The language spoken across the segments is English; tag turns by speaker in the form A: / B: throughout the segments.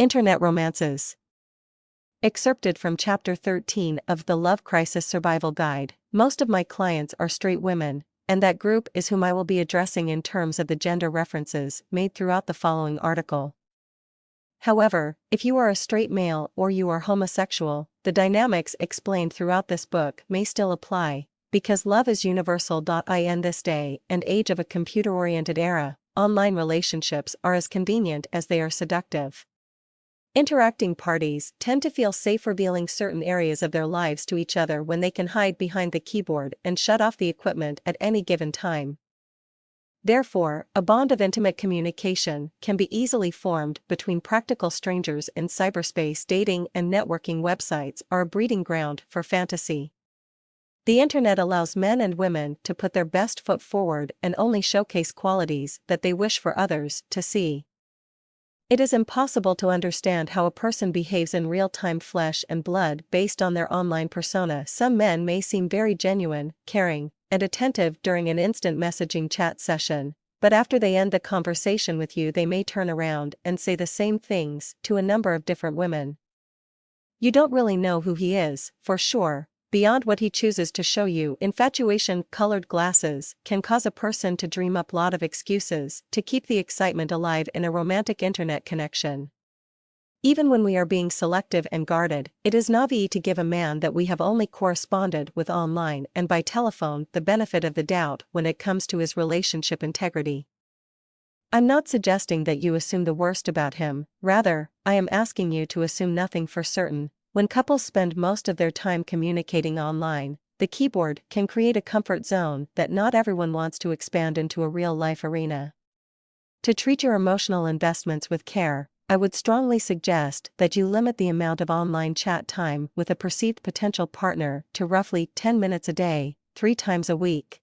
A: Internet romances. Excerpted from Chapter 13 of the Love Crisis Survival Guide. Most of my clients are straight women, and that group is whom I will be addressing in terms of the gender references made throughout the following article. However, if you are a straight male or you are homosexual, the dynamics explained throughout this book may still apply, because love is universal. In this day and age of a computer-oriented era, online relationships are as convenient as they are seductive. Interacting parties tend to feel safe revealing certain areas of their lives to each other when they can hide behind the keyboard and shut off the equipment at any given time. Therefore, a bond of intimate communication can be easily formed between practical strangers in cyberspace. Dating and networking websites are a breeding ground for fantasy. The internet allows men and women to put their best foot forward and only showcase qualities that they wish for others to see. It is impossible to understand how a person behaves in real-time flesh and blood based on their online persona. Some men may seem very genuine, caring, and attentive during an instant messaging chat session, but after they end the conversation with you they may turn around and say the same things to a number of different women. You don't really know who he is, for sure, beyond what he chooses to show you. Infatuation-colored glasses can cause a person to dream up a lot of excuses to keep the excitement alive in a romantic internet connection. Even when we are being selective and guarded, it is naive to give a man that we have only corresponded with online and by telephone the benefit of the doubt when it comes to his relationship integrity. I'm not suggesting that you assume the worst about him, rather, I am asking you to assume nothing for certain. When couples spend most of their time communicating online, the keyboard can create a comfort zone that not everyone wants to expand into a real-life arena. To treat your emotional investments with care, I would strongly suggest that you limit the amount of online chat time with a perceived potential partner to roughly 10 minutes a day, 3 times a week.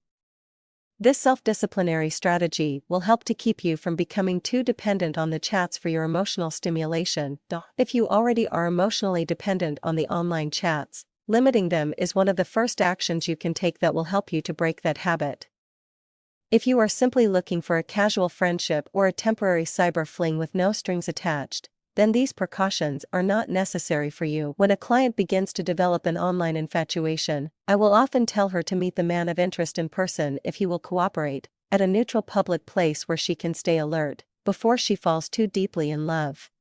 A: This self-disciplinary strategy will help to keep you from becoming too dependent on the chats for your emotional stimulation. If you already are emotionally dependent on the online chats, limiting them is one of the first actions you can take that will help you to break that habit. If you are simply looking for a casual friendship or a temporary cyber fling with no strings attached, then these precautions are not necessary for you. When a client begins to develop an online infatuation, I will often tell her to meet the man of interest in person if he will cooperate, at a neutral public place where she can stay alert, before she falls too deeply in love.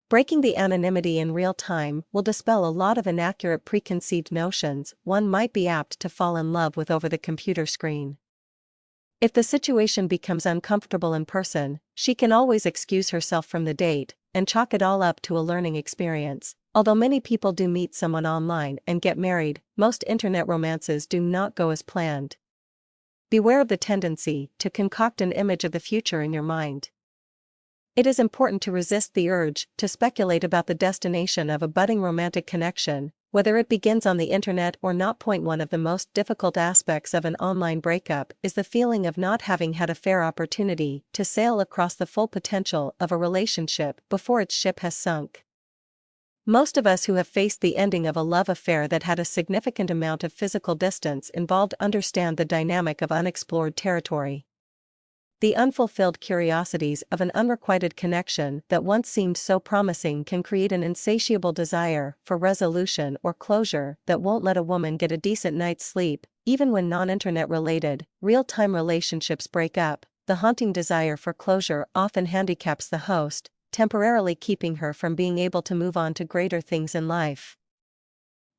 A: Breaking the anonymity in real time will dispel a lot of inaccurate preconceived notions one might be apt to fall in love with over the computer screen. If the situation becomes uncomfortable in person, she can always excuse herself from the date and chalk it all up to a learning experience. Although many people do meet someone online and get married, most internet romances do not go as planned. Beware of the tendency to concoct an image of the future in your mind. It is important to resist the urge to speculate about the destination of a budding romantic connection, whether it begins on the internet or not. One of the most difficult aspects of an online breakup is the feeling of not having had a fair opportunity to sail across the full potential of a relationship before its ship has sunk. Most of us who have faced the ending of a love affair that had a significant amount of physical distance involved understand the dynamic of unexplored territory. The unfulfilled curiosities of an unrequited connection that once seemed so promising can create an insatiable desire for resolution or closure that won't let a woman get a decent night's sleep. Even when non-internet related, real-time relationships break up, the haunting desire for closure often handicaps the host, temporarily keeping her from being able to move on to greater things in life.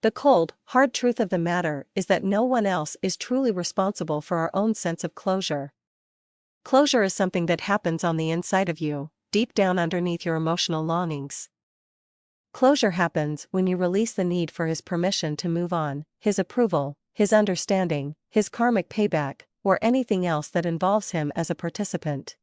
A: The cold, hard truth of the matter is that no one else is truly responsible for our own sense of closure. Closure is something that happens on the inside of you, deep down underneath your emotional longings. Closure happens when you release the need for his permission to move on, his approval, his understanding, his karmic payback, or anything else that involves him as a participant.